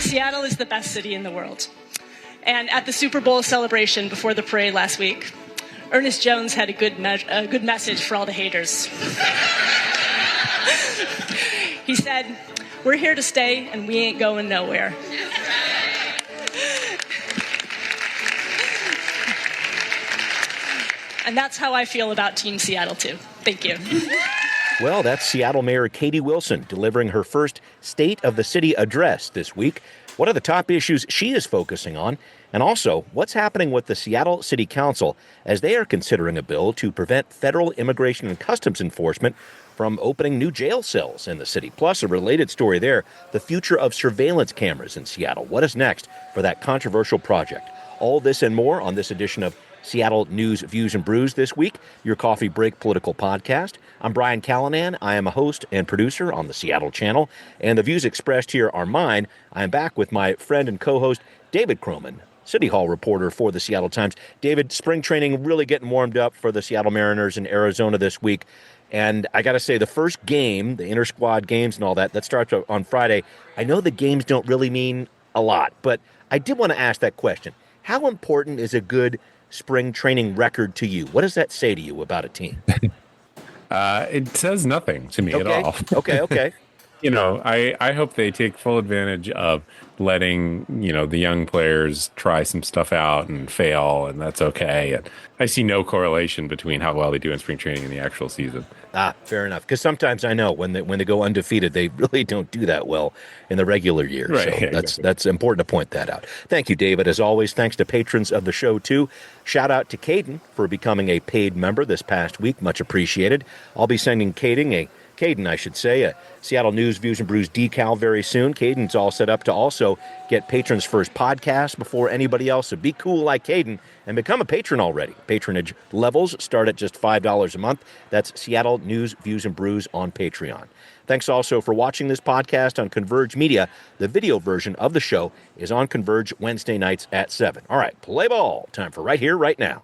Seattle is the best city in the world. And at the Super Bowl celebration before the parade last week, Ernest Jones had a good message for all the haters. He said, "We're here to stay and we ain't going nowhere." And that's how I feel about Team Seattle, too. Thank you. Well, that's Seattle Mayor Katie Wilson delivering her first State of the City address this week. What are the top issues she is focusing on? And also, what's happening with the Seattle City Council as they are considering a bill to prevent federal immigration and customs enforcement from opening new jail cells in the city. Plus, a related story there, the future of surveillance cameras in Seattle. What is next for that controversial project? All this and more on this edition of Seattle News, Views, and Brews this week, your coffee break political podcast. I'm Brian Callanan. I am a host and producer on the Seattle channel, and the views expressed here are mine. I am back with my friend and co-host, David Croman, City Hall reporter for the Seattle Times. David, spring training really getting warmed up for the Seattle Mariners in Arizona this week. And I got to say, the first game, the inter-squad games and all that, that starts on Friday. I know the games don't really mean a lot, but I did want to ask that question. How important is a good spring training record to you? What does that say to you about a team? It says nothing to me at all. Okay. I hope they take full advantage of letting, the young players try some stuff out and fail, and that's okay. And I see no correlation between how well they do in spring training and the actual season. Fair enough. Because sometimes I know when they go undefeated, they really don't do that well in the regular year. Right, so exactly. That's important to point that out. Thank you, David. As always, thanks to patrons of the show, too. Shout out to Caden for becoming a paid member this past week. Much appreciated. I'll be sending Caden a Seattle News, Views, and Brews decal very soon. Caden's all set up to also get Patrons First podcast before anybody else. So be cool like Caden and become a patron already. Patronage levels start at just $5 a month. That's Seattle News, Views, and Brews on Patreon. Thanks also for watching this podcast on Converge Media. The video version of the show is on Converge Wednesday nights at 7. All right, play ball. Time for Right Here, Right Now.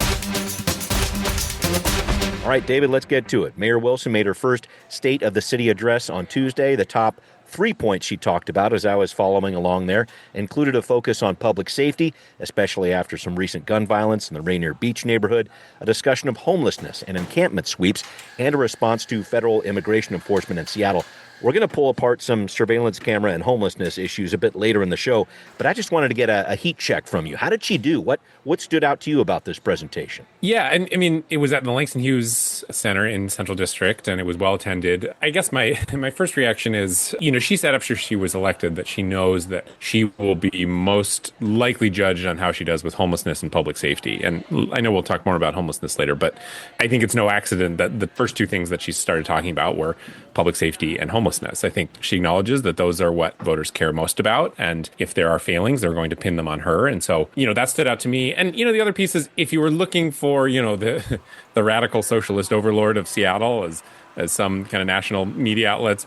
All right, David, let's get to it. Mayor Wilson made her first State of the City address on Tuesday. The top 3 points she talked about as I was following along there included a focus on public safety, especially after some recent gun violence in the Rainier Beach neighborhood, a discussion of homelessness and encampment sweeps, and a response to federal immigration enforcement in Seattle. We're going to pull apart some surveillance camera and homelessness issues a bit later in the show, but I just wanted to get a heat check from you. How did she do? What stood out to you about this presentation? Yeah, and I mean, it was at the Langston Hughes Center in Central District, and it was well attended. I guess my first reaction is, she said after she was elected that she knows that she will be most likely judged on how she does with homelessness and public safety. And I know we'll talk more about homelessness later, but I think it's no accident that the first two things that she started talking about were public safety and homelessness. I think she acknowledges that those are what voters care most about. And if there are failings, they're going to pin them on her. And so, that stood out to me. And, the other piece is if you were looking for, the radical socialist overlord of Seattle, as some kind of national media outlets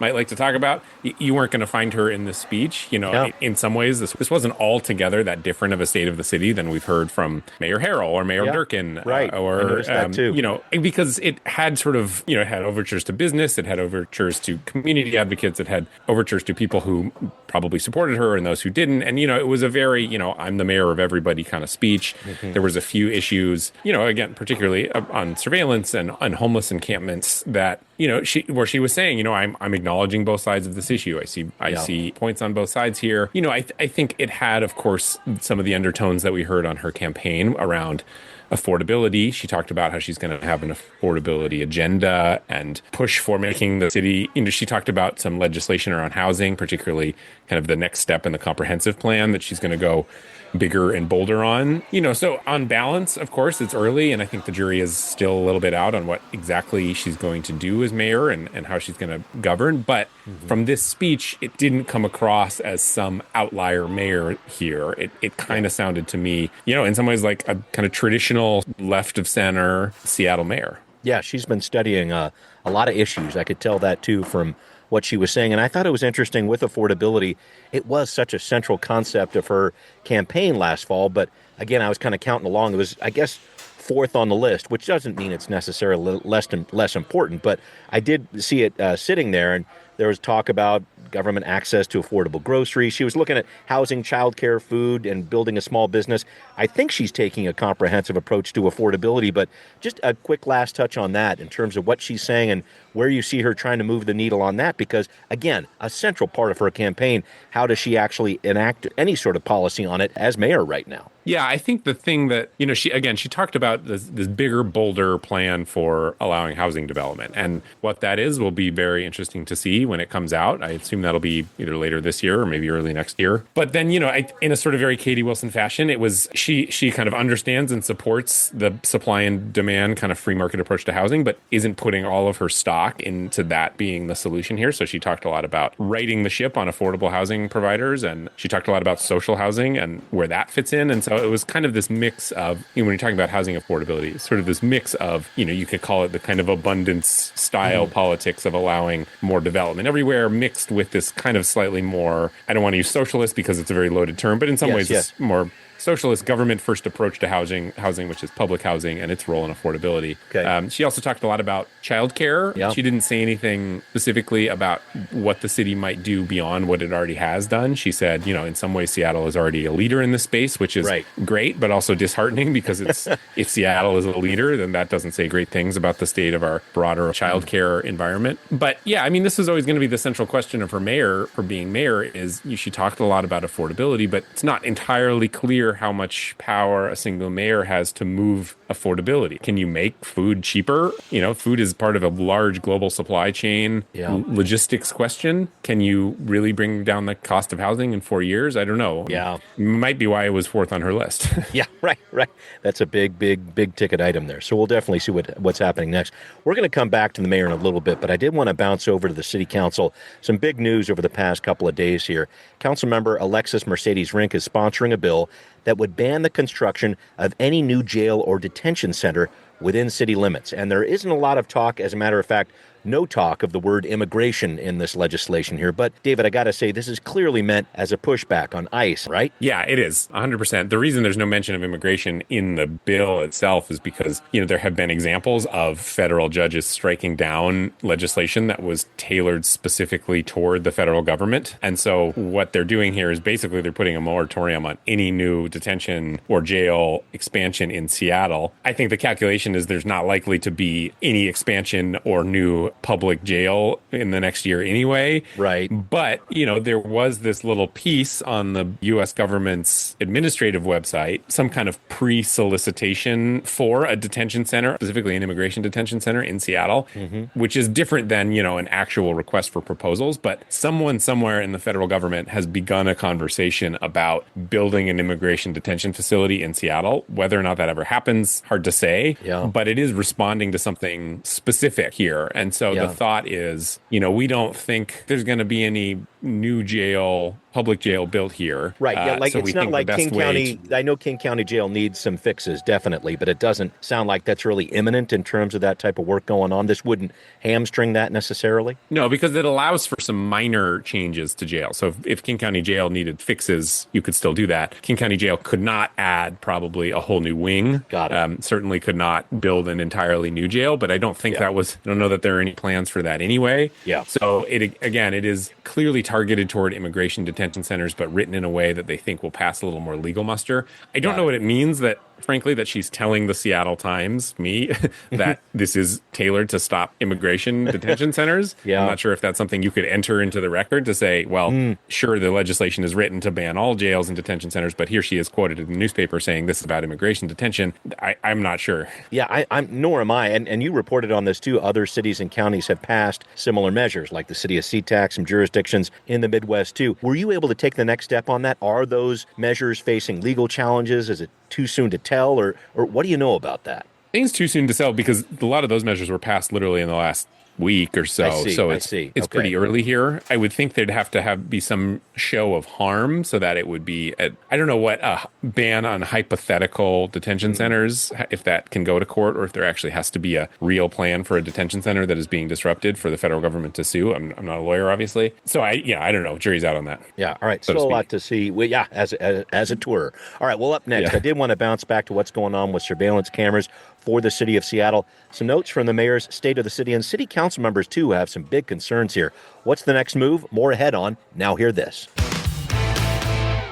might like to talk about, you weren't going to find her in this speech. In some ways, this wasn't altogether that different of a state of the city than we've heard from Mayor Harrell or Mayor Durkin. Right. Or, that too. Because it had sort of, it had overtures to business, it had overtures to community advocates, it had overtures to people who probably supported her and those who didn't. And, it was a very, I'm the mayor of everybody kind of speech. Mm-hmm. There was a few issues, again, particularly on surveillance and homeless encampments that, where she was saying, I'm acknowledging both sides of this issue. I see points on both sides here. I think it had, of course, some of the undertones that we heard on her campaign around affordability. She talked about how she's going to have an affordability agenda and push for making the city, she talked about some legislation around housing, particularly kind of the next step in the comprehensive plan that she's going to go bigger and bolder on. So on balance, of course, it's early, and I think the jury is still a little bit out on what exactly she's going to do as mayor and how she's going to govern. But from this speech, it didn't come across as some outlier mayor here. It kind of sounded to me, in some ways like a kind of traditional left of center Seattle mayor. Yeah, she's been studying a lot of issues. I could tell that, too, from what she was saying. And I thought it was interesting with affordability. It was such a central concept of her campaign last fall. But again, I was kind of counting along. It was, I guess, fourth on the list, which doesn't mean it's necessarily less important. But I did see it sitting there. And There was talk about government access to affordable groceries. She was looking at housing, childcare, food, and building a small business. I think she's taking a comprehensive approach to affordability, but just a quick last touch on that in terms of what she's saying and where you see her trying to move the needle on that, because, again, a central part of her campaign, how does she actually enact any sort of policy on it as mayor right now? Yeah, I think the thing that, she talked about this bigger, bolder plan for allowing housing development. And what that is will be very interesting to see when it comes out. I assume that'll be either later this year or maybe early next year. But then, in a sort of very Katie Wilson fashion, it was she kind of understands and supports the supply and demand kind of free market approach to housing, but isn't putting all of her stock into that being the solution here. So she talked a lot about righting the ship on affordable housing providers, and she talked a lot about social housing and where that fits in. And so it was kind of this mix of, when you're talking about housing affordability, it's sort of this mix of, you could call it the kind of abundance style politics of allowing more development everywhere, mixed with this kind of slightly more, I don't want to use socialist because it's a very loaded term, but in some ways it's more socialist government first approach to housing, which is public housing and its role in affordability. Okay. She also talked a lot about childcare. Yeah. She didn't say anything specifically about what the city might do beyond what it already has done. She said, in some ways Seattle is already a leader in this space, which is great, but also disheartening because it's if Seattle is a leader, then that doesn't say great things about the state of our broader childcare environment. But yeah, this is always going to be the central question of for being mayor is she talked a lot about affordability, but it's not entirely clear how much power a single mayor has to move affordability. Can you make food cheaper? Food is part of a large global supply chain logistics question. Can you really bring down the cost of housing in 4 years? I don't know. Yeah. Might be why it was fourth on her list. Yeah, right. That's a big ticket item there. So we'll definitely see what's happening next. We're going to come back to the mayor in a little bit, but I did want to bounce over to the city council. Some big news over the past couple of days here. Councilmember Alexis Mercedes Rink is sponsoring a bill that would ban the construction of any new jail or detention center within city limits. And there isn't a lot of talk, as a matter of fact, no talk of the word immigration in this legislation here. But, David, I got to say, this is clearly meant as a pushback on ICE, right? Yeah, it is, 100%. The reason there's no mention of immigration in the bill itself is because, there have been examples of federal judges striking down legislation that was tailored specifically toward the federal government. And so what they're doing here is basically they're putting a moratorium on any new detention or jail expansion in Seattle. I think the calculation is there's not likely to be any expansion or new public jail in the next year anyway. Right. But, there was this little piece on the U.S. government's administrative website, some kind of pre-solicitation for a detention center, specifically an immigration detention center in Seattle, which is different than, an actual request for proposals. But someone somewhere in the federal government has begun a conversation about building an immigration detention facility in Seattle. Whether or not that ever happens, hard to say. Yeah. But it is responding to something specific here. And so the thought is, we don't think there's going to be any new public jail built here. Right. Yeah. So it's not like King County. I know King County Jail needs some fixes, definitely, but it doesn't sound like that's really imminent in terms of that type of work going on. This wouldn't hamstring that necessarily. No, because it allows for some minor changes to jail. So if King County Jail needed fixes, you could still do that. King County Jail could not add probably a whole new wing. Got it. Certainly could not build an entirely new jail, but I don't think I don't know that there are any plans for that anyway. Yeah. So it is clearly targeted toward immigration detention centers, but written in a way that they think will pass a little more legal muster. I don't know what it means that, frankly, that she's telling the Seattle Times, that this is tailored to stop immigration detention centers. Yeah. I'm not sure if that's something you could enter into the record to say, well, sure, the legislation is written to ban all jails and detention centers, but here she is quoted in the newspaper saying this is about immigration detention. I'm not sure. Yeah, nor am I. And you reported on this too. Other cities and counties have passed similar measures, like the city of SeaTac, some jurisdictions in the Midwest too. Were you able to take the next step on that? Are those measures facing legal challenges? Is it too soon to tell, or what do you know about that? I think it's too soon to tell because a lot of those measures were passed literally in the last week or so. It's pretty early here. I would think there'd have to be some show of harm so that it would be a ban on hypothetical detention centers, if that can go to court, or if there actually has to be a real plan for a detention center that is being disrupted for the federal government to sue. I'm not a lawyer, obviously. So I don't know. Jury's out on that. Yeah. All right. Still a lot to see. Well, as a tourer. All right. Well, up next, I did want to bounce back to what's going on with surveillance cameras for the city of Seattle. Some notes from the mayor's State of the City, and city council members, too, have some big concerns here. What's the next move? More ahead on Now Hear This.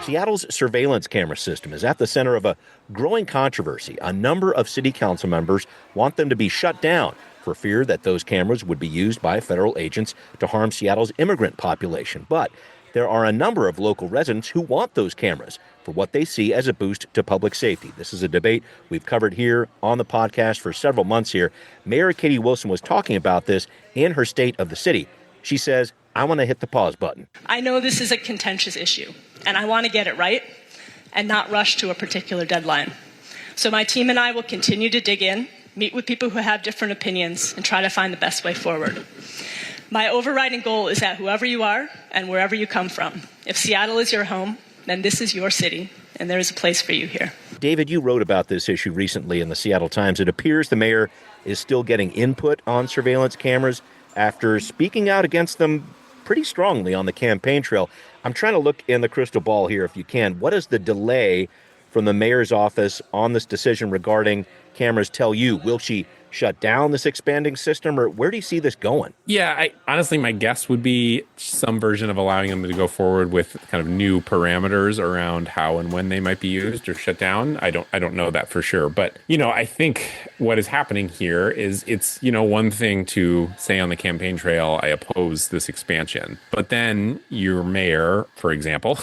Seattle's surveillance camera system is at the center of a growing controversy. A number of city council members want them to be shut down for fear that those cameras would be used by federal agents to harm Seattle's immigrant population. But there are a number of local residents who want those cameras for what they see as a boost to public safety. This is a debate we've covered here on the podcast for several months here. Mayor Katie Wilson was talking about this in her State of the City. She says, I want to hit the pause button. I know this is a contentious issue, and I want to get it right and not rush to a particular deadline. So my team and I will continue to dig in, meet with people who have different opinions, and try to find the best way forward. My overriding goal is that whoever you are and wherever you come from, if Seattle is your home, then this is your city, and there is a place for you here. David, you wrote about this issue recently in the Seattle Times. It appears the mayor is still getting input on surveillance cameras after speaking out against them pretty strongly on the campaign trail. I'm trying to look in the crystal ball here if you can. What does the delay from the mayor's office on this decision regarding cameras tell you? Will she shut down this expanding system, or where do you see this going? Yeah, honestly, my guess would be some version of allowing them to go forward with kind of new parameters around how and when they might be used or shut down. I don't know that for sure. But, I think what is happening here is it's, one thing to say on the campaign trail, I oppose this expansion. But then you're mayor, for example,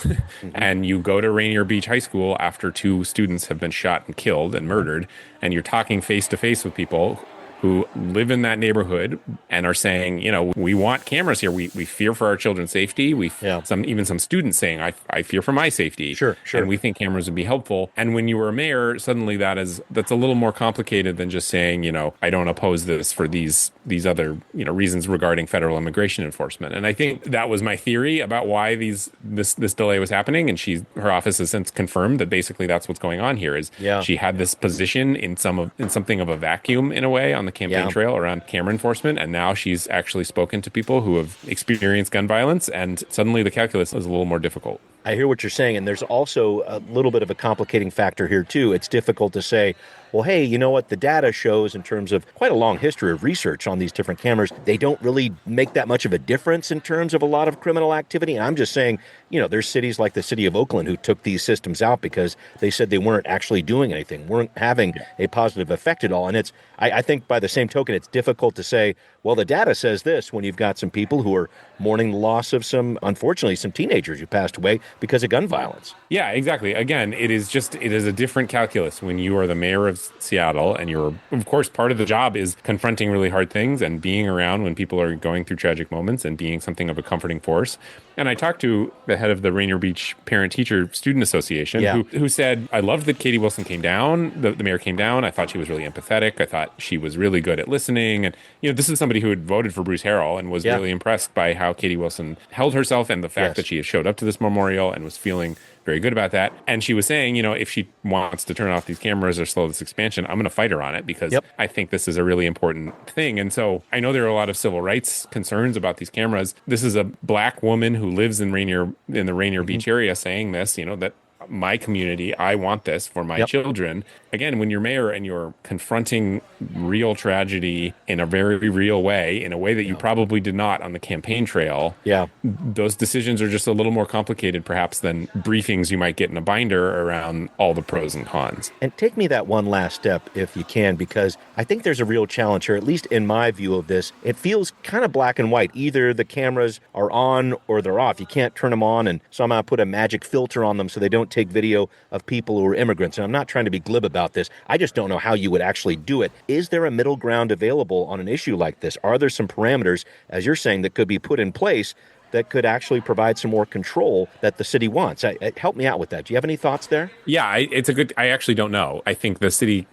and you go to Rainier Beach High School after 2 students have been shot and killed and murdered, and you're talking face to face with people who live in that neighborhood and are saying, we want cameras here. We fear for our children's safety. Even some students saying, I fear for my safety. Sure. And we think cameras would be helpful. And when you were a mayor, suddenly that's a little more complicated than just saying, I don't oppose this for these other, reasons regarding federal immigration enforcement. And I think that was my theory about why this delay was happening. And her office has since confirmed that basically that's what's going on here is she had this position in something of a vacuum in a way on the campaign trail around camera enforcement, and now she's actually spoken to people who have experienced gun violence, and suddenly the calculus is a little more difficult. I hear what you're saying, and there's also a little bit of a complicating factor here, too. It's difficult to say, well, hey, you know what? The data shows in terms of quite a long history of research on these different cameras, they don't really make that much of a difference in terms of a lot of criminal activity. And I'm just saying, there's cities like the city of Oakland who took these systems out because they said they weren't actually doing anything, weren't having a positive effect at all. And I think by the same token, it's difficult to say, well, the data says this when you've got some people who are mourning the loss of unfortunately, some teenagers who passed away because of gun violence. Yeah, exactly. Again, it is a different calculus when you are the mayor of Seattle, and of course, part of the job is confronting really hard things and being around when people are going through tragic moments and being something of a comforting force. And I talked to the head of the Rainier Beach Parent-Teacher Student Association, who said, I loved that Katie Wilson came down, the mayor came down. I thought she was really empathetic. I thought she was really good at listening. And, this is somebody who had voted for Bruce Harrell and was really impressed by how Katie Wilson held herself and the fact that she had showed up to this memorial and was feeling very good about that. And she was saying, if she wants to turn off these cameras or slow this expansion, I'm going to fight her on it because I think this is a really important thing. And so I know there are a lot of civil rights concerns about these cameras. This is a Black woman who lives in the Rainier Beach area saying this, that my community, I want this for my children. Again, when you're mayor and you're confronting real tragedy in a very real way, in a way that you probably did not on the campaign trail, those decisions are just a little more complicated perhaps than briefings you might get in a binder around all the pros and cons. And take me that one last step if you can, because I think there's a real challenge here, at least in my view of this. It feels kind of black and white. Either the cameras are on or they're off. You can't turn them on and somehow put a magic filter on them so they don't take video of people who are immigrants. And I'm not trying to be glib about this. I just don't know how you would actually do it. Is there a middle ground available on an issue like this? Are there some parameters, as you're saying, that could be put in place that could actually provide some more control that the city wants? Help me out with that. Do you have any thoughts there? Yeah, I actually don't know. I think the city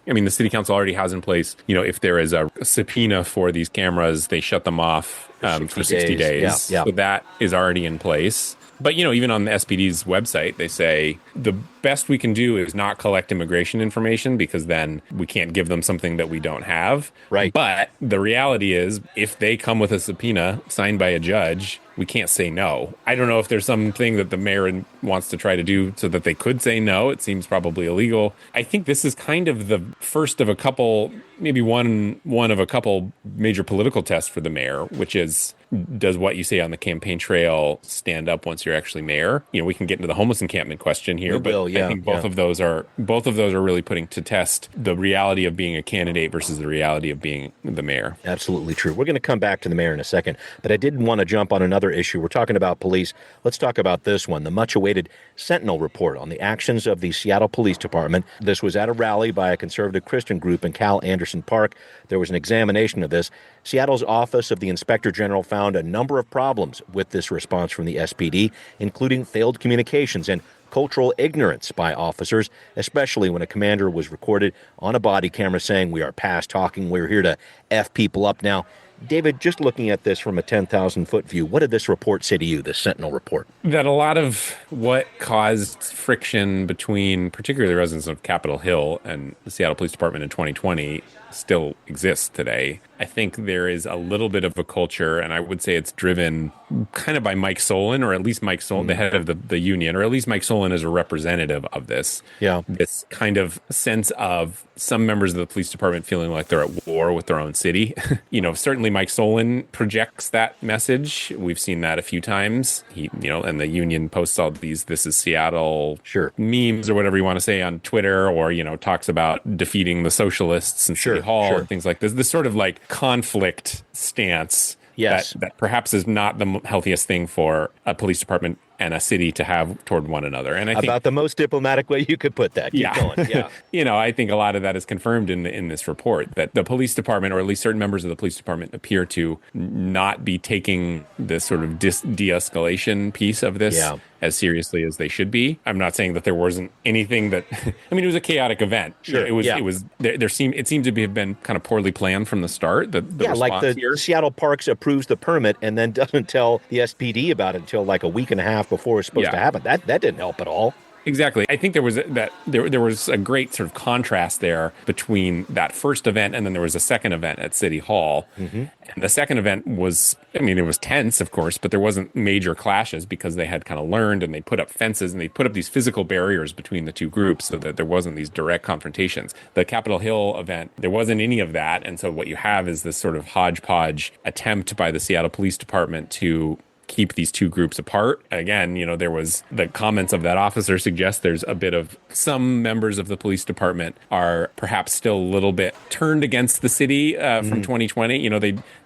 council already has in place, if there is a subpoena for these cameras, they shut them off for 60 days. So that is already in place. But, even on the SPD's website, they say the best we can do is not collect immigration information because then we can't give them something that we don't have. Right. But the reality is if they come with a subpoena signed by a judge, we can't say no. I don't know if there's something that the mayor wants to try to do so that they could say no. It seems probably illegal. I think this is kind of the first of a couple maybe one of a couple major political tests for the mayor, which is, does what you say on the campaign trail stand up once you're actually mayor? We can get into the homeless encampment question here, but I think both of those are really putting to test the reality of being a candidate versus the reality of being the mayor. Absolutely true. We're going to come back to the mayor in a second, but I did want to jump on another issue. We're talking about police. Let's talk about this one, the much-awaited Sentinel report on the actions of the Seattle Police Department. This was at a rally by a conservative Christian group in Cal Anderson Park. There was an examination of this. Seattle's Office of the Inspector General found a number of problems with this response from the SPD, including failed communications and cultural ignorance by officers, especially when a commander was recorded on a body camera saying, "We are past talking, we're here to F people up now." David, just looking at this from a 10,000-foot view, what did this report say to you, this Sentinel report? That a lot of what caused friction between particularly the residents of Capitol Hill and the Seattle Police Department in 2020 still exists today. I think there is a little bit of a culture, and I would say it's driven kind of by Mike Solon, or at least Mike Solon, the head of the union, or at least Mike Solon is a representative of this. Yeah. This kind of sense of some members of the police department feeling like they're at war with their own city. Certainly Mike Solon projects that message. We've seen that a few times. And the union posts all these "This is Seattle" memes or whatever you want to say on Twitter, or, talks about defeating the socialists in City Hall and things like this. This sort of like conflict stance that perhaps is not the healthiest thing for a police department and a city to have toward one another. And I think about the most diplomatic way you could put that. Keep going. Yeah. I think a lot of that is confirmed in this report, that the police department, or at least certain members of the police department, appear to not be taking this sort of de-escalation piece of this as seriously as they should be. I'm not saying that there wasn't anything that, it was a chaotic event. Sure. It seemed to have been kind of poorly planned from the start. Like the Seattle Parks approves the permit and then doesn't tell the SPD about it until like a week and a half before it's supposed to happen. That didn't help at all. Exactly. I think there was a great sort of contrast there between that first event and then there was a second event at City Hall. Mm-hmm. And the second event was, it was tense, of course, but there wasn't major clashes because they had kind of learned, and they put up fences and they put up these physical barriers between the two groups so that there wasn't these direct confrontations. The Capitol Hill event, there wasn't any of that. And so what you have is this sort of hodgepodge attempt by the Seattle Police Department to keep these two groups apart. Again, there was the comments of that officer suggest there's a bit of some members of the police department are perhaps still a little bit turned against the city from 2020.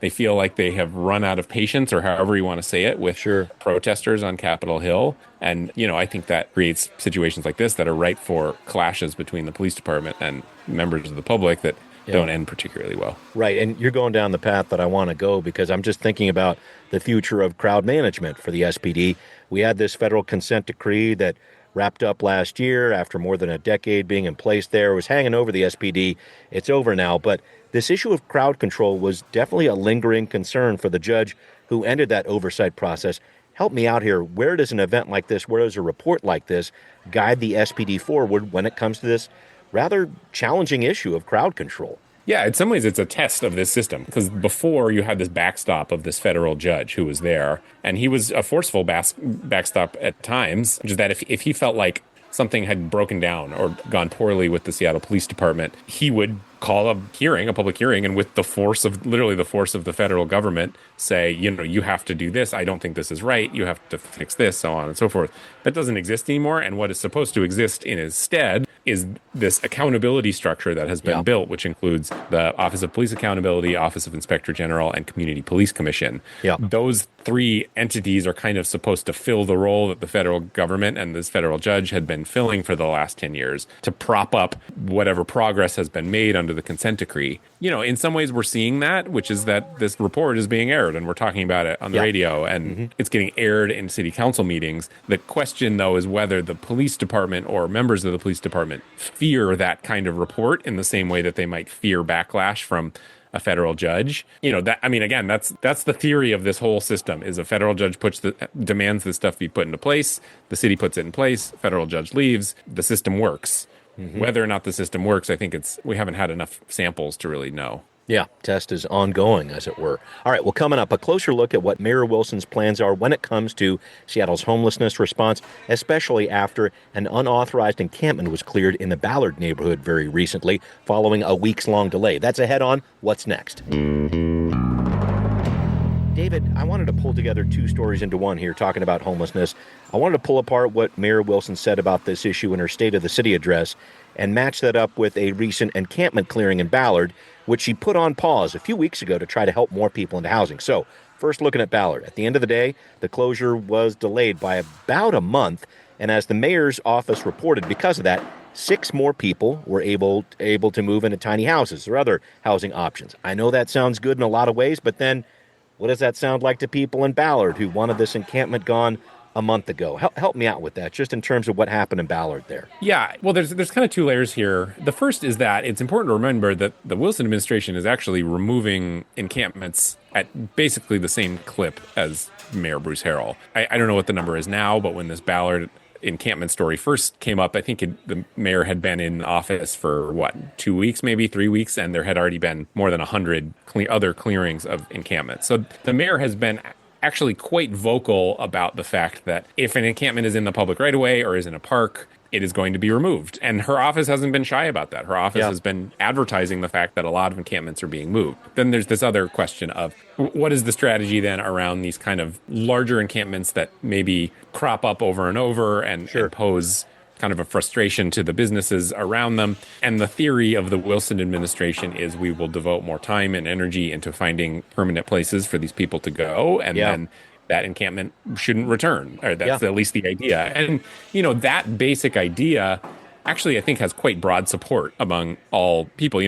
They feel like they have run out of patience, or however you want to say it, with protesters on Capitol Hill. And, I think that creates situations like this that are ripe for clashes between the police department and members of the public that don't end particularly well. Right. And you're going down the path that I want to go, because I'm just thinking about the future of crowd management for the SPD. We had this federal consent decree that wrapped up last year after more than a decade being in place there. It was hanging over the SPD. It's over now. But this issue of crowd control was definitely a lingering concern for the judge who ended that oversight process. Help me out here. Where does an event like this, where does a report like this guide the SPD forward when it comes to this rather challenging issue of crowd control? Yeah, in some ways it's a test of this system, because before you had this backstop of this federal judge who was there, and he was a forceful backstop at times, which is that if he felt like something had broken down or gone poorly with the Seattle Police Department, he would call a public hearing, and with the force of the federal government say, you have to do this. I don't think this is right. You have to fix this, so on and so forth. That doesn't exist anymore. And what is supposed to exist in his stead is this accountability structure that has been built, which includes the Office of Police Accountability, Office of Inspector General, and Community Police Commission. Yeah. Those three entities are kind of supposed to fill the role that the federal government and this federal judge had been filling for the last 10 years to prop up whatever progress has been made under the consent decree. In some ways we're seeing that, which is that this report is being aired and we're talking about it on the radio, and it's getting aired in city council meetings. The question, though, is whether the police department or members of the police department fear that kind of report in the same way that they might fear backlash from a federal judge. That's the theory of this whole system, is a federal judge demands this stuff be put into place, the city puts it in place, federal judge leaves, the system works. Whether or not the system works, I think we haven't had enough samples to really know. Yeah, test is ongoing, as it were. All right, well, coming up, a closer look at what Mayor Wilson's plans are when it comes to Seattle's homelessness response, especially after an unauthorized encampment was cleared in the Ballard neighborhood very recently, following a weeks-long delay. That's ahead on What's Next. David, I wanted to pull together two stories into one here, talking about homelessness. I wanted to pull apart what Mayor Wilson said about this issue in her State of the City address and match that up with a recent encampment clearing in Ballard, which she put on pause a few weeks ago to try to help more people into housing. So, first looking at Ballard. At the end of the day, the closure was delayed by about a month, and as the mayor's office reported, because of that, 6 more people were able to move into tiny houses or other housing options. I know that sounds good in a lot of ways, but then what does that sound like to people in Ballard who wanted this encampment gone a month ago? Help me out with that, just in terms of what happened in Ballard there. Yeah, well, there's kind of two layers here. The first is that it's important to remember that the Wilson administration is actually removing encampments at basically the same clip as Mayor Bruce Harrell. I don't know what the number is now, but when this Ballard encampment story first came up, I think the mayor had been in office for 2 weeks, maybe 3 weeks, and there had already been more than 100 other clearings of encampments. So the mayor has been actually quite vocal about the fact that if an encampment is in the public right of way or is in a park, it is going to be removed. And her office hasn't been shy about that. Her office has been advertising the fact that a lot of encampments are being moved. Then there's this other question of what is the strategy then around these kind of larger encampments that maybe crop up over and over and pose kind of a frustration to the businesses around them. And the theory of the Wilson administration is we will devote more time and energy into finding permanent places for these people to go. And then that encampment shouldn't return. Or that's at least the idea. And, that basic idea actually, I think, has quite broad support among all people.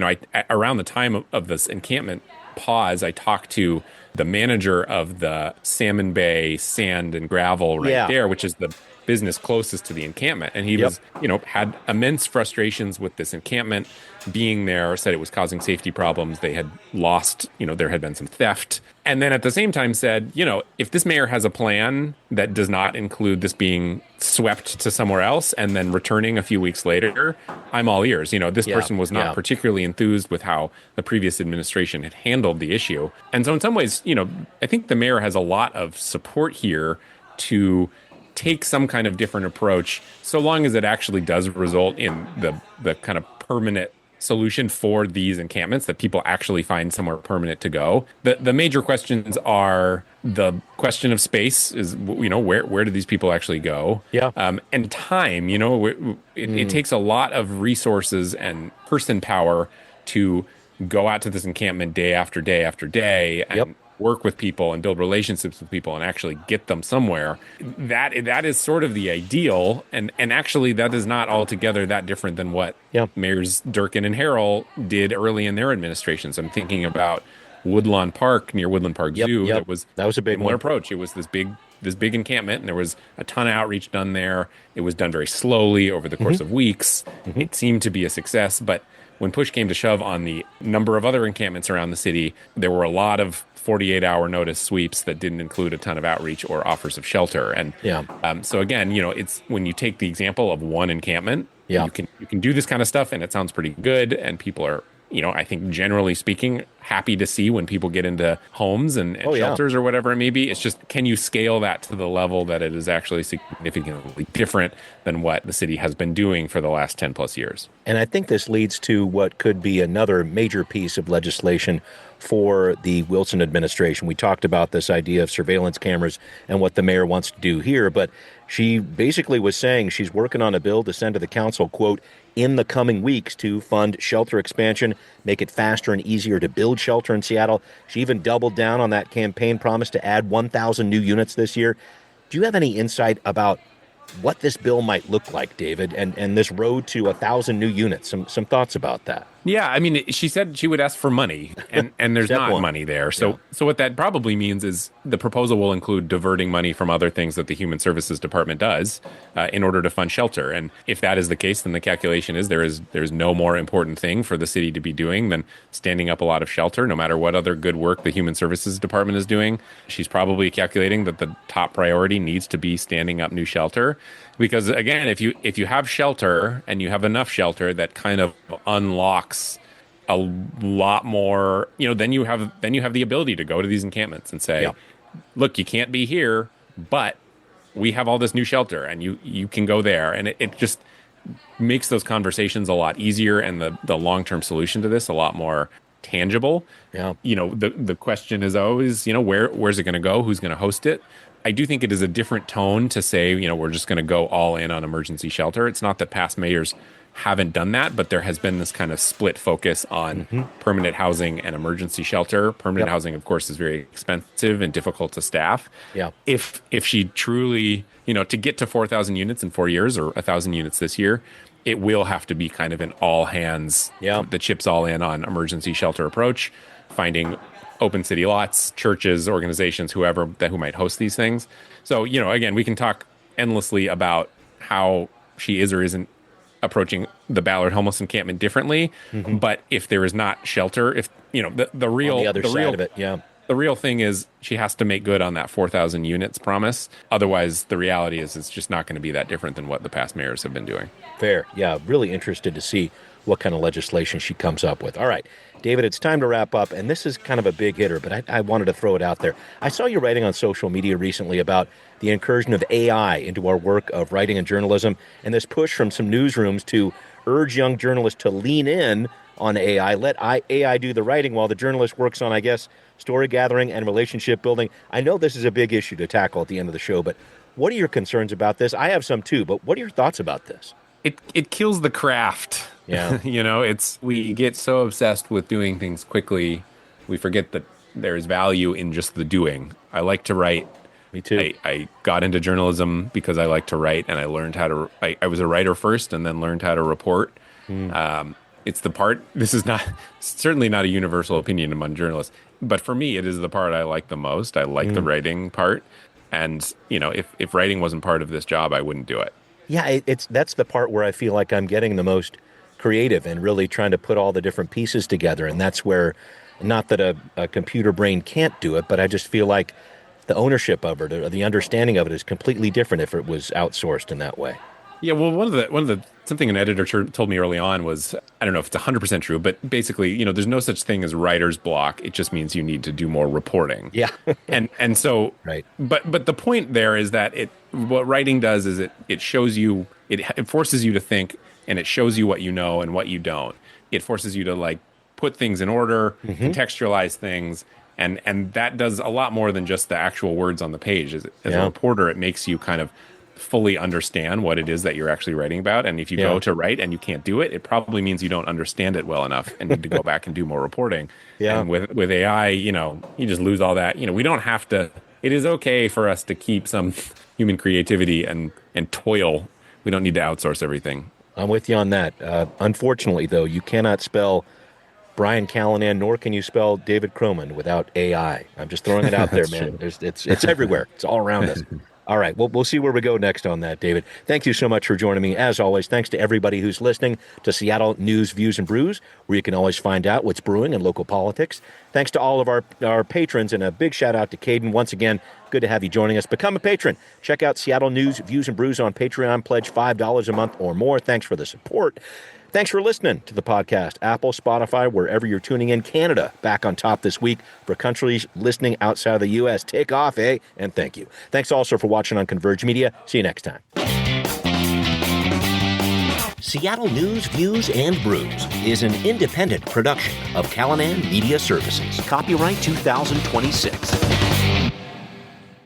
Around the time of this encampment pause, I talked to the manager of the Salmon Bay Sand and Gravel there, which is the business closest to the encampment. And he was, had immense frustrations with this encampment being there, said it was causing safety problems. They had lost, there had been some theft. And then at the same time said, if this mayor has a plan that does not include this being swept to somewhere else and then returning a few weeks later, I'm all ears. This person was not particularly enthused with how the previous administration had handled the issue. And so in some ways, I think the mayor has a lot of support here to take some kind of different approach, so long as it actually does result in the kind of permanent solution for these encampments, that people actually find somewhere permanent to go. The major questions are the question of space is, where do these people actually go? And time, it takes a lot of resources and person power to go out to this encampment day after day after day and work with people and build relationships with people and actually get them somewhere. That is sort of the ideal. And actually that is not altogether that different than what Mayors Durkin and Harrell did early in their administrations. I'm thinking about Woodlawn Park near Woodland Park Zoo. That was a big similar approach. It was this big encampment, and there was a ton of outreach done there. It was done very slowly over the course of weeks. It seemed to be a success, but when push came to shove on the number of other encampments around the city, there were a lot of 48-hour notice sweeps that didn't include a ton of outreach or offers of shelter. And so again, it's when you take the example of one encampment, you can do this kind of stuff, and it sounds pretty good, and people are, I think generally speaking, happy to see when people get into homes and shelters or whatever it may be. It's just, can you scale that to the level that it is actually significantly different than what the city has been doing for the last 10 plus years? And I think this leads to what could be another major piece of legislation for the Wilson administration. We talked about this idea of surveillance cameras and what the mayor wants to do here, but she basically was saying she's working on a bill to send to the council, quote, in the coming weeks to fund shelter expansion, make it faster and easier to build shelter in Seattle. She even doubled down on that campaign promise to add 1,000 new units this year. Do you have any insight about what this bill might look like, David, and this road to 1,000 new units? Some thoughts about that. Yeah, I mean, she said she would ask for money, and there's not money there. So what that probably means is the proposal will include diverting money from other things that the Human Services Department does in order to fund shelter. And if that is the case, then the calculation is there's no more important thing for the city to be doing than standing up a lot of shelter, no matter what other good work the Human Services Department is doing. She's probably calculating that the top priority needs to be standing up new shelter. Because again, if you have shelter and you have enough shelter, that kind of unlocks a lot more, then you have the ability to go to these encampments and say, look, you can't be here, but we have all this new shelter and you can go there. And it just makes those conversations a lot easier and the long-term solution to this a lot more tangible. Yeah. The question is always, where's it going to go? Who's going to host it? I do think it is a different tone to say, we're just going to go all in on emergency shelter. It's not that past mayors haven't done that, but there has been this kind of split focus on permanent housing and emergency shelter. Permanent housing, of course, is very expensive and difficult to staff. Yeah. If she truly, to get to 4,000 units in 4 years or 1,000 units this year, it will have to be kind of an all hands, the chips all in on emergency shelter approach, finding open city lots, churches, organizations, who might host these things. So, again, we can talk endlessly about how she is or isn't approaching the Ballard homeless encampment differently. But if there is not shelter, if the real on the other side of it, the real thing is she has to make good on that 4,000 units promise. Otherwise, the reality is it's just not going to be that different than what the past mayors have been doing. Fair. Yeah, really interested to see what kind of legislation she comes up with. All right, David, it's time to wrap up, and this is kind of a big hitter, but I wanted to throw it out there. I saw you writing on social media recently about the incursion of AI into our work of writing and journalism, and this push from some newsrooms to urge young journalists to lean in on AI, let AI do the writing while the journalist works on, I guess, story gathering and relationship building. I know this is a big issue to tackle at the end of the show, but what are your concerns about this? I have some too, but what are your thoughts about this? It kills the craft. Yeah. We get so obsessed with doing things quickly, we forget that there's value in just the doing. I like to write. Me too. I got into journalism because I like to write, and I learned how to. I was a writer first, and then learned how to report. It's the part. This is certainly not a universal opinion among journalists, but for me, it is the part I like the most. I like the writing part, and if writing wasn't part of this job, I wouldn't do it. Yeah, that's the part where I feel like I'm getting the most creative and really trying to put all the different pieces together, and that's where, not that a computer brain can't do it, but I just feel like the ownership of it or the understanding of it is completely different if it was outsourced in that way. Yeah, well, something an editor told me early on was, I don't know if it's 100% true, but basically, there's no such thing as writer's block. It just means you need to do more reporting. Yeah. and so, right. But the point there is that what writing does is it shows you, it forces you to think, and it shows you what you know and what you don't. It forces you to put things in order, contextualize things, and that does a lot more than just the actual words on the page. As a reporter, it makes you kind of fully understand what it is that you're actually writing about. And if you go to write and you can't do it, it probably means you don't understand it well enough and need to go back and do more reporting. Yeah. And with AI, you just lose all that. We don't have to. It is okay for us to keep some human creativity and toil. We don't need to outsource everything. I'm with you on that. Unfortunately, though, you cannot spell Brian Callanan, nor can you spell David Croman without AI. I'm just throwing it out there, man. It's everywhere. It's all around us. All right, we'll see where we go next on that, David. Thank you so much for joining me. As always, thanks to everybody who's listening to Seattle News, Views, and Brews, where you can always find out what's brewing in local politics. Thanks to all of our patrons, and a big shout-out to Caden. Once again, good to have you joining us. Become a patron. Check out Seattle News, Views, and Brews on Patreon. Pledge $5 a month or more. Thanks for the support. Thanks for listening to the podcast. Apple, Spotify, wherever you're tuning in. Canada, back on top this week for countries listening outside of the U.S. Take off, eh? And thank you. Thanks also for watching on Converge Media. See you next time. Seattle News, Views, and Brews is an independent production of Callanan Media Services. Copyright 2026.